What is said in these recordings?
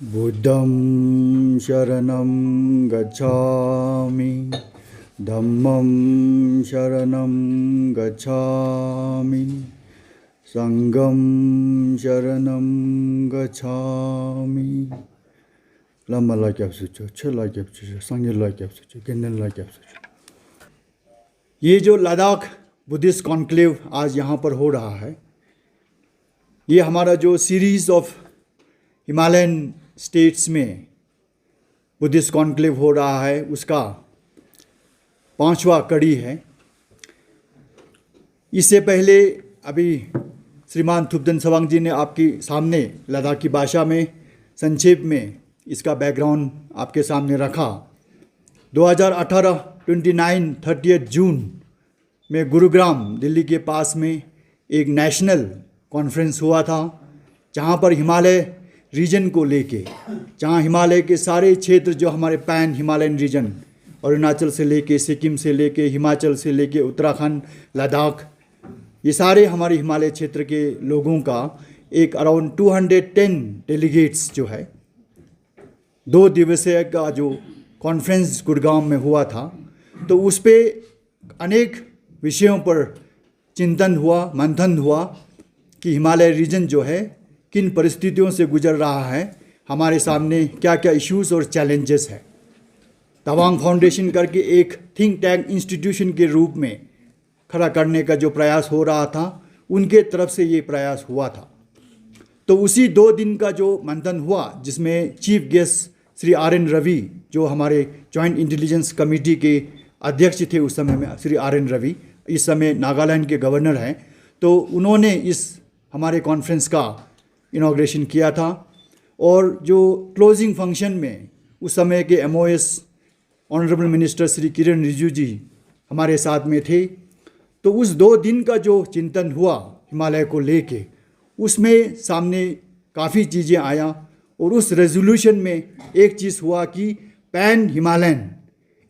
बुद्धं शरणं गच्छामि धम्मं शरणं गच्छामि संघं शरणं गच्छामि लम्बा लाइक सुचो छ लाइक सुचो संगे लाइक सुचो केंद्र लाइक सुचो। ये जो लद्दाख बुद्धिस्ट कॉन्क्लेव आज यहाँ पर हो रहा है, ये हमारा जो सीरीज़ ऑफ हिमालयन स्टेट्स में बुद्धिस्ट कॉन्क्लेव हो रहा है उसका 5वां कड़ी है। इससे पहले अभी श्रीमान थुप्दन सवांग जी ने आपके सामने लद्दाखी भाषा में संक्षेप में इसका बैकग्राउंड आपके सामने रखा। 2018 29-30 जून में गुरुग्राम दिल्ली के पास में एक नेशनल कॉन्फ्रेंस हुआ था, जहाँ पर हिमालय रीजन को लेके, जहाँ हिमालय के सारे क्षेत्र जो हमारे पैन हिमालयन रीजन अरुणाचल से लेके सिक्किम से लेके हिमाचल से लेके उत्तराखंड लद्दाख, ये सारे हमारे हिमालय क्षेत्र के लोगों का एक अराउंड 210 डेलीगेट्स जो है 2 दिवसीय का जो कॉन्फ्रेंस गुड़गांव में हुआ था, तो उस पर अनेक विषयों पर चिंतन हुआ, मंथन हुआ कि हिमालय रीजन जो है किन परिस्थितियों से गुजर रहा है, हमारे सामने क्या क्या इश्यूज और चैलेंजेस है। तवांग फाउंडेशन करके एक थिंक टैंक इंस्टीट्यूशन के रूप में खड़ा करने का जो प्रयास हो रहा था, उनके तरफ से ये प्रयास हुआ था। तो उसी 2 दिन का जो मंथन हुआ, जिसमें chief guest Shri RN Ravi, जो हमारे जॉइंट इंटेलिजेंस कमेटी के अध्यक्ष थे उस समय में, श्री RN रवि इस समय नागालैंड के गवर्नर हैं, तो उन्होंने इस हमारे कॉन्फ्रेंस का इनॉग्रेशन किया था। और जो क्लोजिंग फंक्शन में उस समय के MOS honourable minister Shri Kiran Rijiju जी हमारे साथ में थे। तो उस 2 दिन का जो चिंतन हुआ हिमालय को लेके, उसमें सामने काफ़ी चीज़ें आया और उस रेजोल्यूशन में एक चीज़ हुआ कि पैन हिमालयन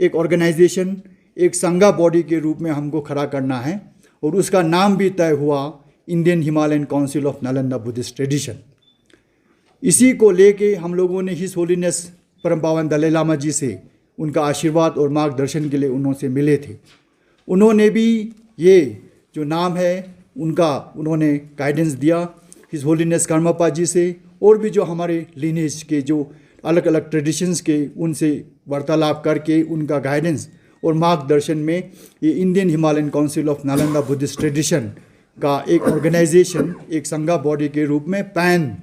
एक ऑर्गेनाइजेशन, एक संघा बॉडी के रूप में हमको खड़ा करना है, और उसका नाम भी तय हुआ Indian Himalayan council of Nalanda Buddhist tradition. इसी को लेके हम लोगों ने हिज होलीनेस परम पावन दलाई लामा जी से उनका आशीर्वाद और मार्गदर्शन के लिए उन्होंने मिले थे। उन्होंने भी ये जो नाम है उनका उन्होंने गाइडेंस दिया हिज होलीनेस कर्मपा जी से, और भी जो हमारे लीनेज के जो अलग अलग ट्रेडिशंस के उनसे वार्तालाप करके उनका गाइडेंस और मार्गदर्शन में ये Indian Himalayan council of Nalanda Buddhist tradition का एक ऑर्गेनाइजेशन, एक संघा बॉडी के रूप में पैन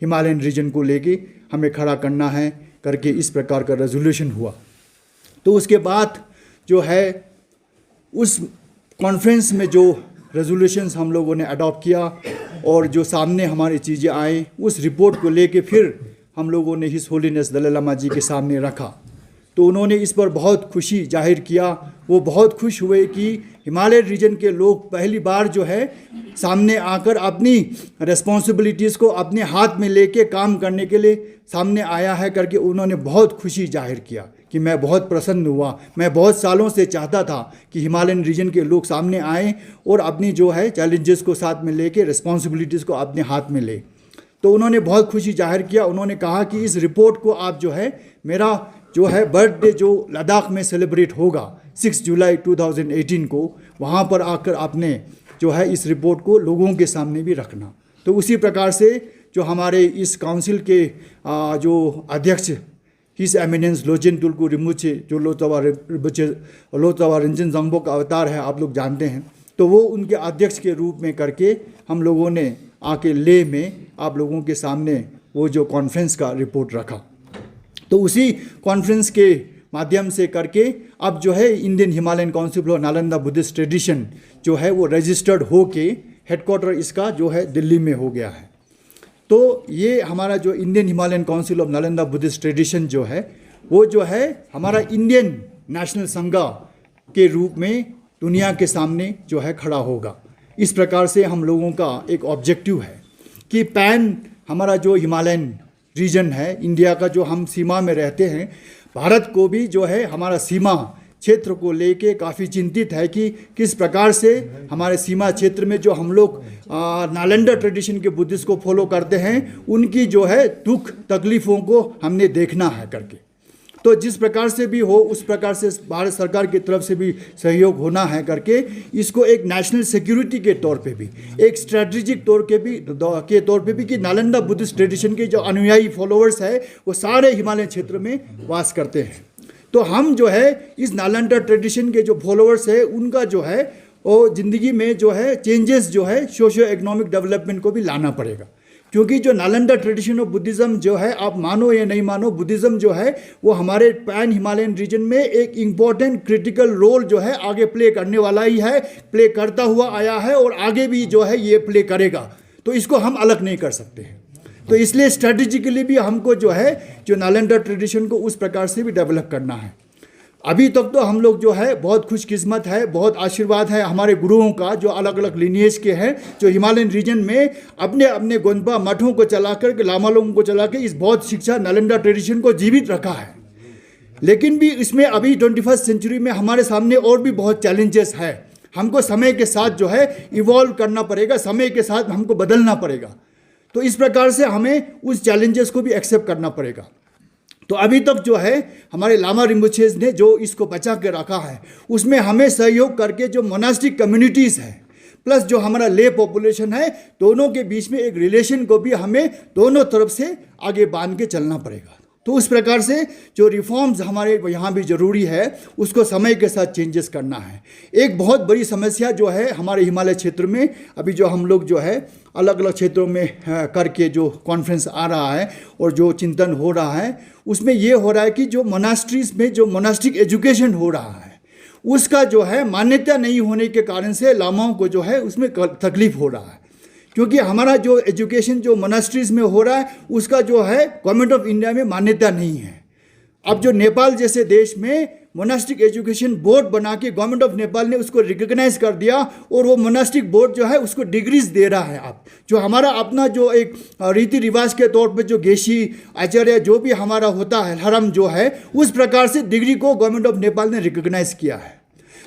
हिमालयन रीजन को लेके हमें खड़ा करना है करके इस प्रकार का रेजोल्यूशन हुआ। तो उसके बाद जो है उस कॉन्फ्रेंस में जो रेजोल्यूशंस हम लोगों ने अडॉप्ट किया और जो सामने हमारी चीज़ें आए, उस रिपोर्ट को लेके फिर हम लोगों ने हिज होलीनेस दलाई लामा जी के सामने रखा। तो उन्होंने इस पर बहुत खुशी जाहिर किया। वो बहुत खुश हुए कि हिमालय रीजन के लोग पहली बार जो है सामने आकर अपनी रिस्पॉन्सिबिलिटीज़ को अपने हाथ में लेके काम करने के लिए सामने आया है करके उन्होंने बहुत खुशी जाहिर किया कि मैं बहुत प्रसन्न हुआ। मैं बहुत सालों से चाहता था कि हिमालयन रीजन के लोग सामने आएँ और अपनी जो है चैलेंजेस को साथ में लेके रिस्पॉन्सिबिलिटीज़ को अपने हाथ में ले। तो उन्होंने बहुत खुशी जाहिर किया। उन्होंने कहा कि इस रिपोर्ट को आप जो है मेरा जो है बर्थडे जो लद्दाख में सेलिब्रेट होगा 6 जुलाई 2018 को, वहाँ पर आकर आपने जो है इस रिपोर्ट को लोगों के सामने भी रखना। तो उसी प्रकार से जो हमारे इस काउंसिल के जो अध्यक्ष हिज एमिनेंस लोचेन तुल्कू रिमुचे, जो लोतवा रंजन जंगबो का अवतार है, आप लोग जानते हैं, तो वो उनके अध्यक्ष के रूप में करके हम लोगों ने आके ले में आप लोगों के सामने वो जो कॉन्फ्रेंस का रिपोर्ट रखा। तो उसी कॉन्फ्रेंस के माध्यम से करके अब जो है Indian Himalayan council of Nalanda Buddhist tradition जो है वो रजिस्टर्ड हो के हेडक्वार्टर इसका जो है दिल्ली में हो गया है। तो ये हमारा जो Indian Himalayan council of Nalanda Buddhist tradition जो है वो जो है हमारा इंडियन नेशनल संघा के रूप में दुनिया के सामने जो है खड़ा होगा। इस प्रकार से हम लोगों का एक ऑब्जेक्टिव है कि पैन हमारा जो हिमालयन रीजन है, इंडिया का जो हम सीमा में रहते हैं, भारत को भी जो है हमारा सीमा क्षेत्र को लेके काफ़ी चिंतित है कि किस प्रकार से हमारे सीमा क्षेत्र में जो हम लोग नालंदा ट्रेडिशन के बुद्धिस्ट को फॉलो करते हैं, उनकी जो है दुख तकलीफ़ों को हमने देखना है करके। तो जिस प्रकार से भी हो उस प्रकार से भारत सरकार की तरफ से भी सहयोग होना है करके इसको एक नेशनल सिक्योरिटी के तौर पे भी, एक स्ट्रेटेजिक तौर पे भी कि नालंदा बुद्धिस्ट ट्रेडिशन के जो अनुयायी फॉलोअर्स है वो सारे हिमालय क्षेत्र में वास करते हैं। तो हम जो है इस नालंदा ट्रेडिशन के जो फॉलोअर्स है उनका जो है वो ज़िंदगी में जो है चेंजेस जो है सोशियो इकोनॉमिक डेवलपमेंट को भी लाना पड़ेगा, क्योंकि जो नालंदा ट्रेडिशन ऑफ बुद्धिज़्म जो है, आप मानो या नहीं मानो, बुद्धिज़्म जो है वो हमारे पैन हिमालयन रीजन में एक इम्पॉर्टेंट क्रिटिकल रोल जो है आगे प्ले करने वाला ही है, प्ले करता हुआ आया है और आगे भी जो है ये प्ले करेगा। तो इसको हम अलग नहीं कर सकते हैं। तो इसलिए स्ट्रेटेजिकली भी हमको जो है जो नालंदा ट्रेडिशन को उस प्रकार से भी डेवलप करना है। अभी तक तो हम लोग जो है बहुत खुशकिस्मत है, बहुत आशीर्वाद है हमारे गुरुओं का जो अलग अलग लिनिएज के हैं, जो हिमालयन रीजन में अपने अपने गोंपा मठों को चला कर, लामा लोगों को चला के इस बौद्ध शिक्षा नालंदा ट्रेडिशन को जीवित रखा है। लेकिन भी इसमें अभी 21st सेंचुरी में हमारे सामने और भी बहुत चैलेंजेस है। हमको समय के साथ जो है इवॉल्व करना पड़ेगा, समय के साथ हमको बदलना पड़ेगा। तो इस प्रकार से हमें उस चैलेंजेस को भी एक्सेप्ट करना पड़ेगा। तो अभी तक जो है हमारे लामा रिम्पोचेज ने जो इसको बचा के रखा है, उसमें हमें सहयोग करके जो मोनास्टिक कम्युनिटीज़ है प्लस जो हमारा ले पॉपुलेशन है, दोनों के बीच में एक रिलेशन को भी हमें दोनों तरफ से आगे बांध के चलना पड़ेगा। तो उस प्रकार से जो रिफॉर्म्स हमारे यहाँ भी ज़रूरी है उसको समय के साथ चेंजेस करना है। एक बहुत बड़ी समस्या जो है हमारे हिमालय क्षेत्र में अभी जो हम लोग जो है अलग अलग क्षेत्रों में करके जो कॉन्फ्रेंस आ रहा है और जो चिंतन हो रहा है, उसमें ये हो रहा है कि जो मोनास्ट्रीज में जो मोनास्टिक एजुकेशन हो रहा है उसका जो है मान्यता नहीं होने के कारण से लामाओं को जो है उसमें तकलीफ हो रहा है। क्योंकि हमारा जो एजुकेशन जो मोनास्ट्रीज में हो रहा है उसका जो है गवर्नमेंट ऑफ इंडिया में मान्यता नहीं है। अब जो नेपाल जैसे देश में मोनास्टिक एजुकेशन बोर्ड बना के गवर्नमेंट ऑफ नेपाल ने उसको रिकग्नाइज कर दिया और वो मोनास्टिक बोर्ड जो है उसको डिग्रीज दे रहा है। आप जो हमारा अपना जो एक रीति रिवाज के तौर पे जो गेशी आचार्य जो भी हमारा होता है हरम जो है, उस प्रकार से डिग्री को गवर्नमेंट ऑफ नेपाल ने रिकग्नाइज किया है।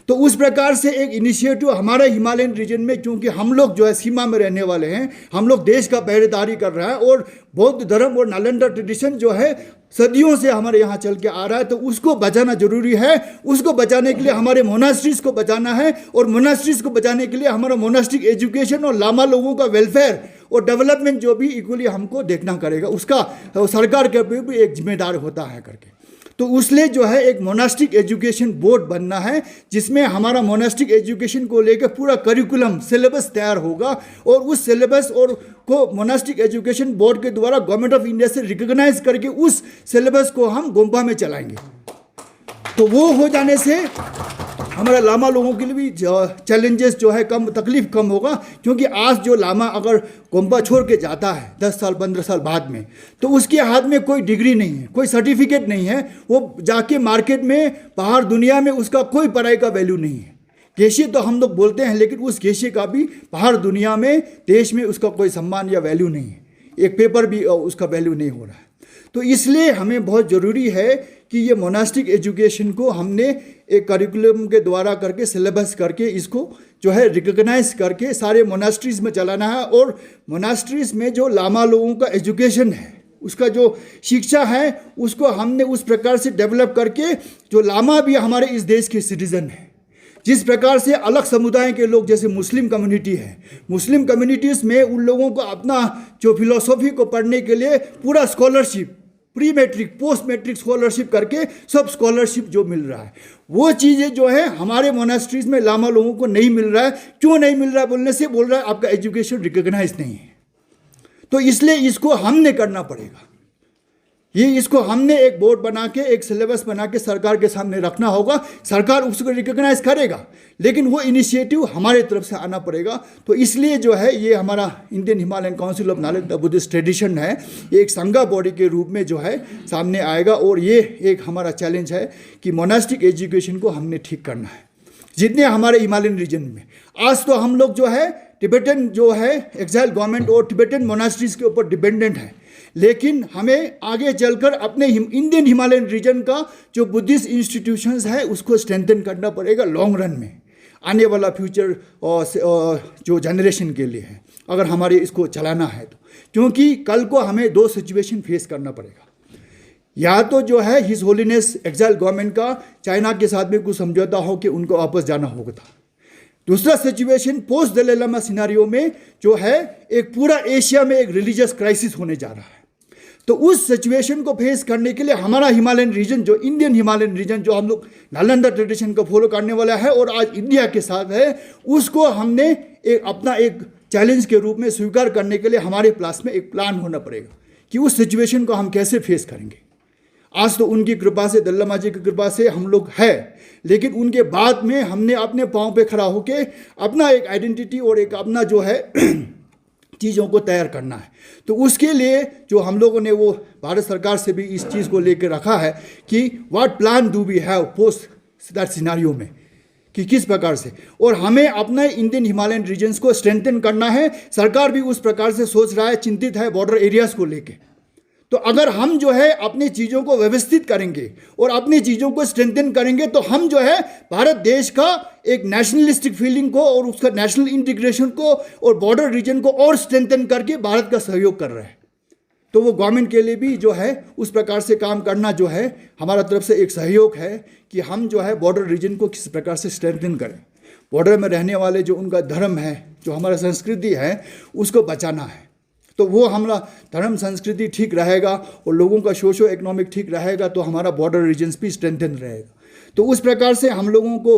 तो उस प्रकार से एक इनिशिएटिव हमारे हिमालयन रीजन में, क्योंकि हम लोग जो है सीमा में रहने वाले हैं, हम लोग देश का पहरेदारी कर रहा है और बौद्ध धर्म और नालंदा ट्रेडिशन जो है सदियों से हमारे यहाँ चल के आ रहा है, तो उसको बचाना जरूरी है। उसको बचाने के लिए हमारे मोनास्ट्रीज को बचाना है और मोनास्ट्रीज को बचाने के लिए हमारा मोनास्टिक एजुकेशन और लामा लोगों का वेलफेयर और डेवलपमेंट जो भी इक्वली हमको देखना करेगा, उसका सरकार के ऊपर भी एक जिम्मेदार होता है करके। तो उसलिए जो है एक मोनास्टिक एजुकेशन बोर्ड बनना है जिसमें हमारा मोनास्टिक एजुकेशन को लेकर पूरा करिकुलम सिलेबस तैयार होगा और उस सिलेबस और को मोनास्टिक एजुकेशन बोर्ड के द्वारा गवर्नमेंट ऑफ इंडिया से रिकॉग्नाइज करके उस सिलेबस को हम गोम्पा में चलाएंगे। तो वो हो जाने से हमारा लामा लोगों के लिए भी चैलेंजेस जो है कम, तकलीफ कम होगा। क्योंकि आज जो लामा अगर गोम्पा छोड़ के जाता है 10 साल 15 साल बाद में, तो उसके हाथ में कोई डिग्री नहीं है, कोई सर्टिफिकेट नहीं है, वो जाके मार्केट में बाहर दुनिया में उसका कोई पढ़ाई का वैल्यू नहीं है। गेशी तो हम लोग बोलते हैं, लेकिन उस गेशी का भी बाहर दुनिया में देश में उसका कोई सम्मान या वैल्यू नहीं है, एक पेपर भी उसका वैल्यू नहीं हो रहा है। तो इसलिए हमें बहुत ज़रूरी है कि ये मोनास्टिक एजुकेशन को हमने एक करिकुलम के द्वारा करके सिलेबस करके इसको जो है रिकॉग्नाइज करके सारे मोनास्ट्रीज में चलाना है। और मोनास्ट्रीज में जो लामा लोगों का एजुकेशन है, उसका जो शिक्षा है, उसको हमने उस प्रकार से डेवलप करके, जो लामा भी हमारे इस देश के सिटीज़न हैं, जिस प्रकार से अलग समुदाय के लोग जैसे मुस्लिम कम्युनिटी है, मुस्लिम कम्युनिटीज़ में उन लोगों को अपना जो फिलॉसफी को पढ़ने के लिए पूरा scholarship, pre matric post matric scholarship करके सब स्कॉलरशिप जो मिल रहा है, वो चीज़ें जो है हमारे मोनास्ट्रीज में लामा लोगों को नहीं मिल रहा है। क्यों नहीं मिल रहा है बोलने से बोल रहा है आपका एजुकेशन रिकॉग्नाइज नहीं है। तो इसलिए इसको हमने करना पड़ेगा। इसको हमने एक बोर्ड बना के, एक सिलेबस बना के सरकार के सामने रखना होगा। सरकार उसको रिकॉग्नाइज करेगा, लेकिन वो इनिशिएटिव हमारे तरफ से आना पड़ेगा। तो इसलिए जो है ये हमारा Indian Himalayan council of Nalanda Buddhist tradition है, ये एक संघा बॉडी के रूप में जो है सामने आएगा। और ये एक हमारा चैलेंज है कि मोनास्टिक एजुकेशन को हमने ठीक करना है। जितने हमारे हिमालयन रीजन में आज तो हम लोग जो है टिबेटन जो है एक्साइल गवर्नमेंट और टिबेटन मोनास्ट्रीज के ऊपर डिपेंडेंट है, लेकिन हमें आगे चलकर अपने इंडियन हिमालयन रीजन का जो बुद्धिस्ट इंस्टीट्यूशंस है उसको स्ट्रेंथन करना पड़ेगा लॉन्ग रन में, आने वाला फ्यूचर और जो जनरेशन के लिए है, अगर हमारे इसको चलाना है तो। क्योंकि कल को हमें दो सिचुएशन फेस करना पड़ेगा, या तो जो है हिज होलीनेस एक्साइल गवर्नमेंट का चाइना के साथ में कुछ समझौता हो कि उनको वापस जाना होगा था। दूसरा situation post Dalai Lama scenario में जो है एक पूरा एशिया में एक रिलीजियस क्राइसिस होने जा रहा है। तो उस सिचुएशन को फेस करने के लिए हमारा हिमालयन रीजन, जो इंडियन हिमालयन रीजन, जो हम लोग नालंदा ट्रेडिशन को फॉलो करने वाला है और आज इंडिया के साथ है, उसको हमने एक अपना एक चैलेंज के रूप में स्वीकार करने के लिए हमारे पास में एक प्लान होना पड़ेगा कि उस सिचुएशन को हम कैसे फेस करेंगे। आज तो उनकी कृपा से, दलाई लामा जी की कृपा से हम लोग है, लेकिन उनके बाद में हमने अपने पाँव पे खड़ा होके अपना एक आइडेंटिटी और एक अपना जो है चीज़ों को तैयार करना है। तो उसके लिए जो हम लोगों ने वो भारत सरकार से भी इस चीज़ को लेकर रखा है कि what plan do we have post that scenario में, कि किस प्रकार से, और हमें अपने इंडियन हिमालयन रीजन्स को स्ट्रेंथन करना है। सरकार भी उस प्रकार से सोच रहा है, चिंतित है बॉर्डर एरियाज़ को लेके। तो अगर हम जो है अपनी चीज़ों को व्यवस्थित करेंगे और अपनी चीज़ों को स्ट्रेंथन करेंगे तो हम जो है भारत देश का एक नेशनलिस्टिक फीलिंग को और उसका नेशनल इंटीग्रेशन को और बॉर्डर रीजन को और स्ट्रेंथन करके भारत का सहयोग कर रहे हैं। तो वो गवर्नमेंट के लिए भी जो है उस प्रकार से काम करना जो है हमारा तरफ से एक सहयोग है कि हम जो है बॉर्डर रीजन को किस प्रकार से स्ट्रेंथन करें। बॉर्डर में रहने वाले जो उनका धर्म है, जो हमारा संस्कृति है, उसको बचाना है। तो वो हमारा धर्म संस्कृति ठीक रहेगा और लोगों का सोशो इकोनॉमिक ठीक रहेगा तो हमारा बॉर्डर रीजन्स भी स्ट्रेंथन रहेगा। तो उस प्रकार से हम लोगों को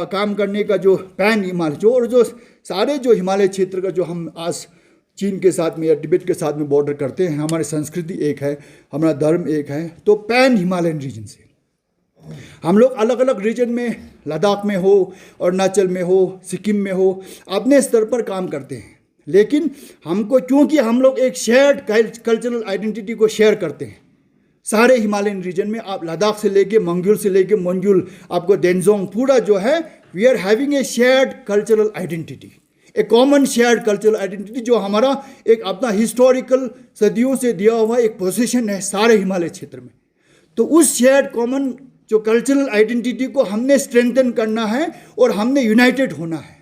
काम करने का जो पैन हिमालय जो और जो सारे जो हिमालय क्षेत्र का जो हम आज चीन के साथ में या तिब्बत के साथ में बॉर्डर करते हैं, हमारी संस्कृति एक है, हमारा धर्म एक है। तो पैन हिमालयन रीजन से हम लोग अलग अलग रीजन में, लद्दाख में हो, अरुणाचल में हो, सिक्किम में हो, अपने स्तर पर काम करते हैं। लेकिन हमको, क्योंकि हम लोग एक शेयर्ड कल्चरल आइडेंटिटी को शेयर करते हैं सारे हिमालयन रीजन में, आप लद्दाख से लेके मंगुल से लेके मंजुल, आपको डेंजोंग, पूरा जो है we are having a shared cultural identity, a common shared cultural identity, जो हमारा एक अपना हिस्टोरिकल सदियों से दिया हुआ एक पोजीशन है सारे हिमालय क्षेत्र में। तो उस शेयर्ड कॉमन जो कल्चरल आइडेंटिटी को हमने स्ट्रेंथन करना है और हमने यूनाइटेड होना है।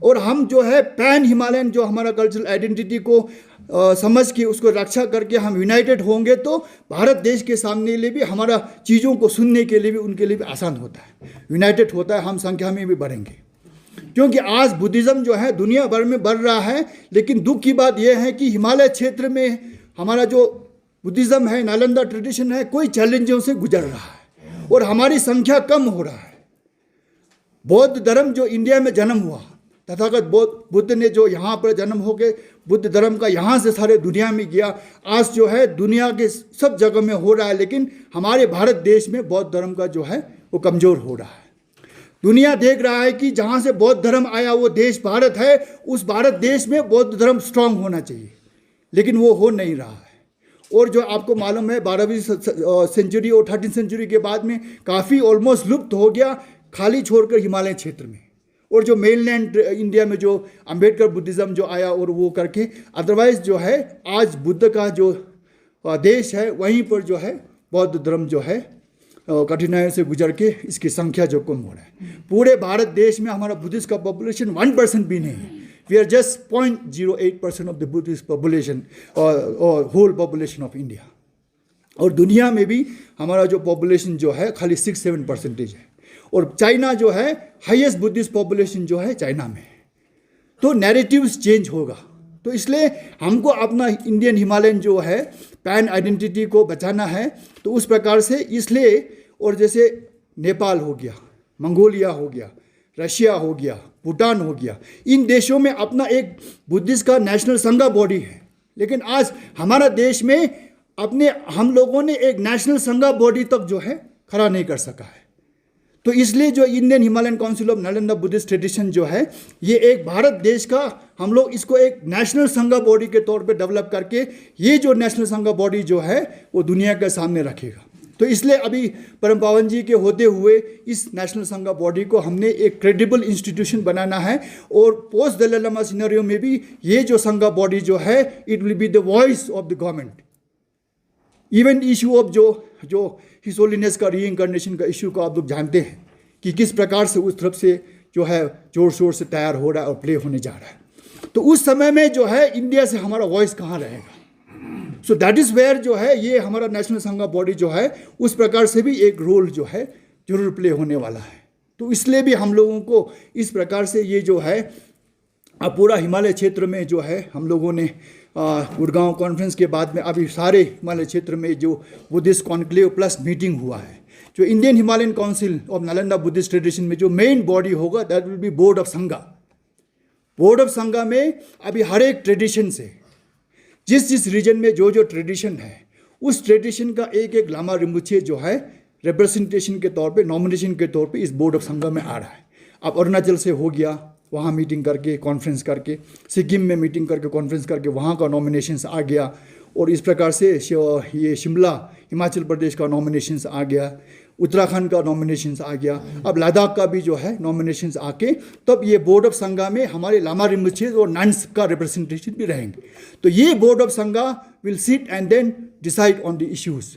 और हम जो है पैन हिमालयन जो हमारा कल्चरल आइडेंटिटी को समझ के उसको रक्षा करके हम यूनाइटेड होंगे तो भारत देश के सामने लिए भी हमारा चीज़ों को सुनने के लिए भी उनके लिए भी आसान होता है, यूनाइटेड होता है, हम संख्या में भी बढ़ेंगे। क्योंकि आज बुद्धिज़्म जो है दुनिया भर में बढ़ रहा है, लेकिन दुख की बात यह है कि हिमालय क्षेत्र में हमारा जो बुद्धिज़्म है, नालंदा ट्रेडिशन है, कोई चैलेंजों से गुजर रहा है और हमारी संख्या कम हो रहा है। बौद्ध धर्म जो इंडिया में जन्म हुआ, तथागत बुद्ध ने जो यहाँ पर जन्म हो के बुद्ध धर्म का यहाँ से सारे दुनिया में गया, आज जो है दुनिया के सब जगह में हो रहा है, लेकिन हमारे भारत देश में बौद्ध धर्म का जो है वो कमज़ोर हो रहा है। दुनिया देख रहा है कि जहाँ से बौद्ध धर्म आया वो देश भारत है, उस भारत देश में बौद्ध धर्म स्ट्रांग होना चाहिए, लेकिन वो हो नहीं रहा है। और जो आपको मालूम है 12वीं सेंचुरी और 13वीं सेंचुरी के बाद में काफ़ी ऑलमोस्ट लुप्त हो गया, खाली छोड़कर हिमालय क्षेत्र में। और जो मेनलैंड इंडिया में जो अंबेडकर बुद्धिज़्म जो आया और वो करके, अदरवाइज जो है आज बुद्ध का जो देश है वहीं पर जो है बौद्ध धर्म जो है कठिनाइयों से गुजर के इसकी संख्या जो कम हो रहा है। पूरे भारत देश में हमारा बुद्धिस्ट का पॉपुलेशन 1% भी नहीं है। We are just 0.08% of the Buddhist population और होल पॉपुलेशन ऑफ इंडिया। और दुनिया में भी हमारा जो पॉपुलेशन जो है खाली 6-7% है। और चाइना जो है हाईएस्ट बुद्धिस्ट पॉपुलेशन जो है चाइना में। तो नैरेटिव्स चेंज होगा। तो इसलिए हमको अपना इंडियन हिमालयन जो है पैन आइडेंटिटी को बचाना है। तो उस प्रकार से इसलिए, और जैसे नेपाल हो गया, मंगोलिया हो गया, रशिया हो गया, भूटान हो गया, इन देशों में अपना एक बुद्धिस्ट का नेशनल संघा बॉडी है, लेकिन आज हमारा देश में अपने हम लोगों ने एक नेशनल संघा बॉडी तक जो है खड़ा नहीं कर सका है। तो इसलिए जो Indian Himalayan council of Nalanda Buddhist tradition जो है, ये एक भारत देश का, हम लोग इसको एक नेशनल संघा बॉडी के तौर पे डेवलप करके ये जो नेशनल संघा बॉडी जो है वो दुनिया के सामने रखेगा। तो इसलिए अभी परम पावन जी के होते हुए इस नेशनल संघ बॉडी को हमने एक क्रेडिबल इंस्टीट्यूशन बनाना है, और पोस्ट दलाई लामा सिनेरियो में भी ये जो संघ बॉडी जो है it will be the voice of the government. Even issue of जो हिज होलीनेस का रीइंकार्नेशन का इशू को आप लोग जानते हैं कि किस प्रकार से उस तरफ से जो है जोर शोर से तैयार हो रहा है और प्ले होने जा रहा है। तो उस समय में जो है इंडिया से हमारा वॉइस कहाँ रहेगा? सो दैट इज़ वेयर जो है ये हमारा नेशनल संघ बॉडी जो है उस प्रकार से भी एक रोल जो है जरूर प्ले होने वाला है। तो इसलिए भी हम लोगों को इस प्रकार से ये जो है पूरा हिमालय क्षेत्र में जो है हम लोगों ने गुड़गांव कॉन्फ्रेंस के बाद में अभी सारे हिमालय क्षेत्र में जो बुद्धिस्ट कॉन्क्लेव प्लस मीटिंग हुआ है, जो Indian Himalayan council of Nalanda Buddhist tradition में जो मेन बॉडी होगा that will be board of संघा। बोर्ड ऑफ संघा में अभी हर एक ट्रेडिशन से जिस रीजन में जो ट्रेडिशन है उस ट्रेडिशन का एक लामा रिम्बुचे जो है रिप्रेजेंटेशन के तौर पे, नॉमिनेशन के तौर पे इस बोर्ड ऑफ संघा में आ रहा है। अब अरुणाचल से हो गया, वहाँ मीटिंग करके कॉन्फ्रेंस करके, सिक्किम में मीटिंग करके कॉन्फ्रेंस करके वहाँ का नॉमिनेशंस आ गया, और इस प्रकार से ये शिमला हिमाचल प्रदेश का नॉमिनेशंस आ गया, उत्तराखंड का नॉमिनेशंस आ गया, अब लद्दाख का भी जो है नॉमिनेशंस आके तब ये बोर्ड ऑफ संघा में हमारे लामा रिम्बुचे और नन्स का रिप्रेजेंटेशन भी रहेंगे। तो ये board of Sangha will sit and then decide on the issues,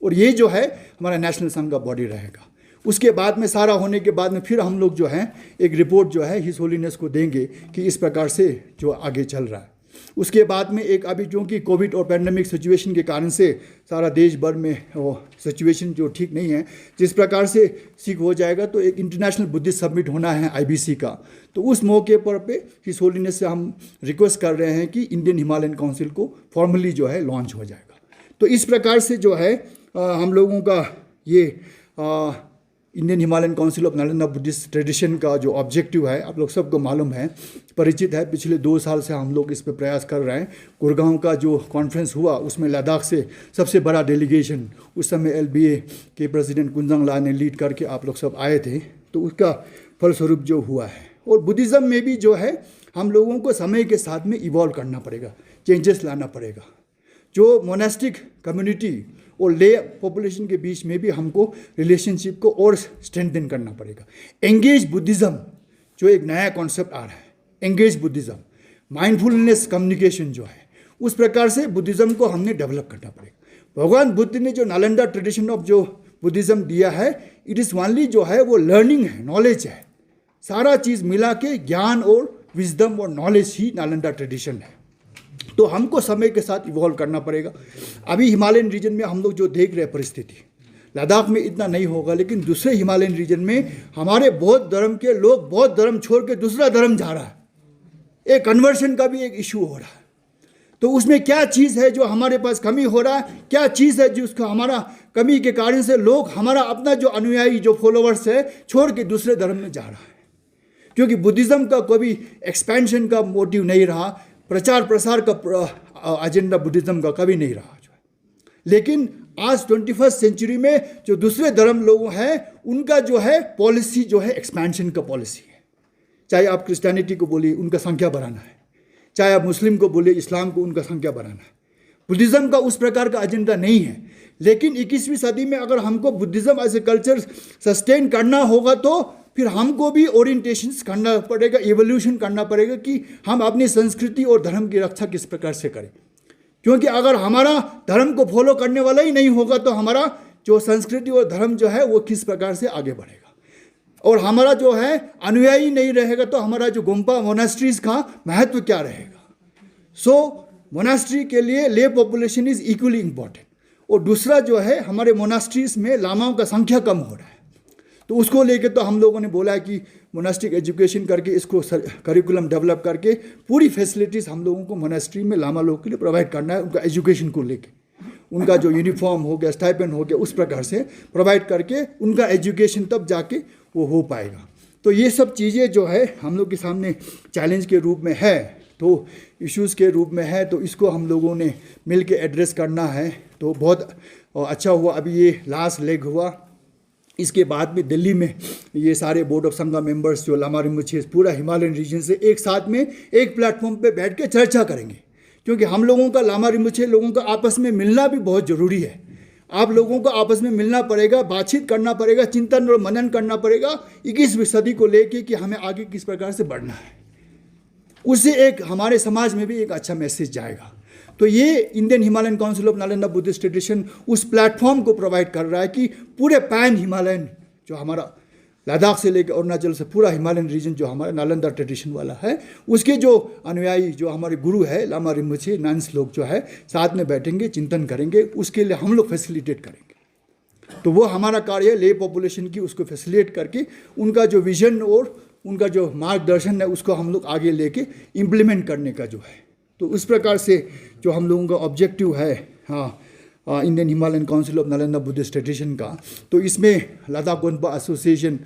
और ये जो है हमारा नेशनल संघा बॉडी रहेगा। उसके बाद में सारा होने के बाद में फिर हम लोग जो है एक रिपोर्ट जो है हिज होलीनेस को देंगे कि इस प्रकार से जो आगे चल रहा है। उसके बाद में एक अभी जो कि कोविड और पैंडेमिक सिचुएशन के कारण से सारा देश भर में वो सिचुएशन जो ठीक नहीं है, जिस प्रकार से ठीक हो जाएगा तो एक इंटरनेशनल बुद्धिस्ट समिट होना है IBC का। तो उस मौके पर पे हिज होलीनेस से हम रिक्वेस्ट कर रहे हैं कि इंडियन हिमालयन काउंसिल को फॉर्मली जो है लॉन्च हो जाएगा। तो इस प्रकार से जो है हम लोगों का ये Indian Himalayan council of Nalanda Buddhist tradition का जो ऑब्जेक्टिव है आप लोग सबको मालूम है, परिचित है। पिछले 2 साल से हम लोग इस पे प्रयास कर रहे हैं। गुड़गांव का जो कॉन्फ्रेंस हुआ उसमें लद्दाख से सबसे बड़ा डेलीगेशन उस समय LBA के प्रेसिडेंट कुंजंग ला ने लीड करके आप लोग सब आए थे, तो उसका फलस्वरूप जो हुआ है। और बुद्धिज़्म में भी जो है हम लोगों को समय के साथ में इवॉल्व करना पड़ेगा, चेंजेस लाना पड़ेगा। जो मोनास्टिक कम्युनिटी और ले पॉपुलेशन के बीच में भी हमको रिलेशनशिप को और स्ट्रेंथन करना पड़ेगा। एंगेज बुद्धिज़्म जो एक नया कॉन्सेप्ट आ रहा है, एंगेज बुद्धिज़्म, माइंडफुलनेस कम्युनिकेशन जो है, उस प्रकार से बुद्धिज़्म को हमने डेवलप करना पड़ेगा। भगवान बुद्ध ने जो नालंदा ट्रेडिशन ऑफ जो बुद्धिज़्म दिया है, इट इज़ ओनली जो है वो लर्निंग है, नॉलेज है। सारा चीज़ मिला के ज्ञान और विजडम और नॉलेज ही नालंदा ट्रेडिशन है। तो हमको समय के साथ इवॉल्व करना पड़ेगा। अभी हिमालयन रीजन में हम लोग जो देख रहे हैं परिस्थिति, लद्दाख में इतना नहीं होगा, लेकिन दूसरे हिमालयन रीजन में हमारे बौद्ध धर्म के लोग बौद्ध धर्म छोड़ के दूसरा धर्म जा रहा है। एक कन्वर्शन का भी एक इशू हो रहा है। तो उसमें क्या चीज़ है जो हमारे पास कमी हो रहा है, क्या चीज़ है जिसका हमारा कमी के कारण से लोग हमारा अपना जो अनुयायी जो फॉलोवर्स है छोड़ के दूसरे धर्म में जा रहा है। क्योंकि बुद्धिज़्म का कभी एक्सपेंशन का मोटिव नहीं रहा, प्रचार प्रसार का एजेंडा बुद्धिज़्म का कभी नहीं रहा जो है। लेकिन आज 21st सेंचुरी में जो दूसरे धर्म लोग हैं उनका जो है पॉलिसी जो है एक्सपेंशन का पॉलिसी है। चाहे आप क्रिश्चियनिटी को बोलिए उनका संख्या बढ़ाना है, चाहे आप मुस्लिम को बोलिए इस्लाम को उनका संख्या बढ़ाना है। बुद्धिज़्म का उस प्रकार का एजेंडा नहीं है। लेकिन 21वीं सदी में अगर हमको Buddhism as a culture sustain करना होगा तो फिर हमको भी ओरिएंटेशंस करना पड़ेगा, एवोल्यूशन करना पड़ेगा कि हम अपनी संस्कृति और धर्म की रक्षा किस प्रकार से करें। क्योंकि अगर हमारा धर्म को फॉलो करने वाला ही नहीं होगा तो हमारा जो संस्कृति और धर्म जो है वो किस प्रकार से आगे बढ़ेगा। और हमारा जो है अनुयायी नहीं रहेगा तो हमारा जो गोम्पा मोनास्ट्रीज का महत्व क्या रहेगा। सो मोनास्ट्री के लिए ले पॉपुलेशन इज इक्वली इम्पॉर्टेंट। और दूसरा जो है हमारे मोनास्ट्रीज में लामाओं का संख्या कम हो रहा है, तो उसको लेके तो हम लोगों ने बोला है कि मोनास्टिक एजुकेशन करके इसको करिकुलम डेवलप करके पूरी फैसिलिटीज़ हम लोगों को मोनास्ट्री में लामा लोगों के लिए प्रोवाइड करना है। उनका एजुकेशन को लेके, उनका जो यूनिफॉर्म हो गया, स्टाइपेंड हो गया, उस प्रकार से प्रोवाइड करके उनका एजुकेशन तब जाके वो हो पाएगा। तो ये सब चीज़ें जो है हम लोग के सामने चैलेंज के रूप में है, तो इश्यूज़ के रूप में है, तो इसको हम लोगों ने मिल के एड्रेस करना है। तो बहुत अच्छा हुआ अभी ये लास्ट लेग हुआ। इसके बाद में दिल्ली में ये सारे बोर्ड ऑफ संघा मेंबर्स जो लामा रिम्बुचे पूरा हिमालयन रीजन से एक साथ में एक प्लेटफॉर्म पे बैठ के चर्चा करेंगे। क्योंकि हम लोगों का लामा रिम्बुचे लोगों का आपस में मिलना भी बहुत ज़रूरी है। आप लोगों को आपस में मिलना पड़ेगा, बातचीत करना पड़ेगा, चिंतन और मनन करना पड़ेगा 21वीं सदी को लेके कि हमें आगे किस प्रकार से बढ़ना है। उससे एक हमारे समाज में भी एक अच्छा मैसेज जाएगा। तो ये Indian Himalayan council of Nalanda Buddhist tradition उस प्लेटफॉर्म को प्रोवाइड कर रहा है कि पूरे पैन हिमालयन जो हमारा लद्दाख से लेकर अरुणाचल से पूरा हिमालयन रीजन जो हमारा नालंदा ट्रेडिशन वाला है, उसके जो अनुयायी जो हमारे गुरु है लामा रिम्पोछे, नन्स लोग जो है साथ में बैठेंगे, चिंतन करेंगे, उसके लिए हम लोग फैसिलिटेट करेंगे। तो वो हमारा कार्य है ले पॉपुलेशन की, उसको फैसिलिटेट करके उनका जो विजन और उनका जो मार्गदर्शन है उसको हम लोग आगे लेके इम्प्लीमेंट करने का जो है। तो उस प्रकार से जो हम लोगों का ऑब्जेक्टिव है Indian Himalayan council of Nalanda Buddhist tradition का, तो इसमें लद्दाख गोन्पा एसोसिएशन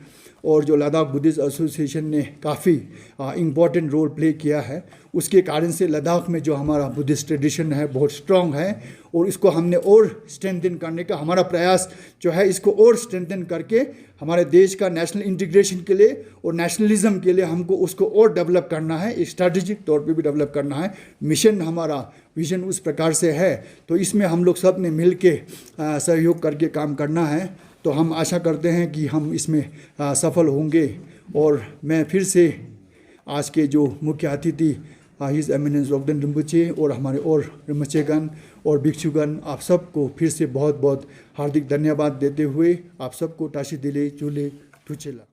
और जो लद्दाख बुद्धिस्ट एसोसिएशन ने काफ़ी इम्पॉर्टेंट रोल प्ले किया है। उसके कारण से लद्दाख में जो हमारा बुद्धिस्ट ट्रेडिशन है बहुत स्ट्रॉन्ग है और इसको हमने और स्ट्रेंथन करने का हमारा प्रयास जो है, इसको और स्ट्रेंथन करके हमारे देश का नेशनल इंटीग्रेशन के लिए और नेशनलिज्म के लिए हमको उसको और डेवलप करना है, एक स्ट्रैटेजिक तौर पे भी डेवलप करना है। मिशन हमारा विजन उस प्रकार से है, तो इसमें हम लोग सब ने मिल के सहयोग करके काम करना है। तो हम आशा करते हैं कि हम इसमें सफल होंगे। और मैं फिर से आज के जो मुख्य अतिथि हिज एमिनेंस रोगदेन रिम्पोछे और हमारे और रिम्पोछेगण और भिक्षुगण, आप सबको फिर से बहुत बहुत हार्दिक धन्यवाद देते हुए आप सबको टाशी दिले चूले टुचेला।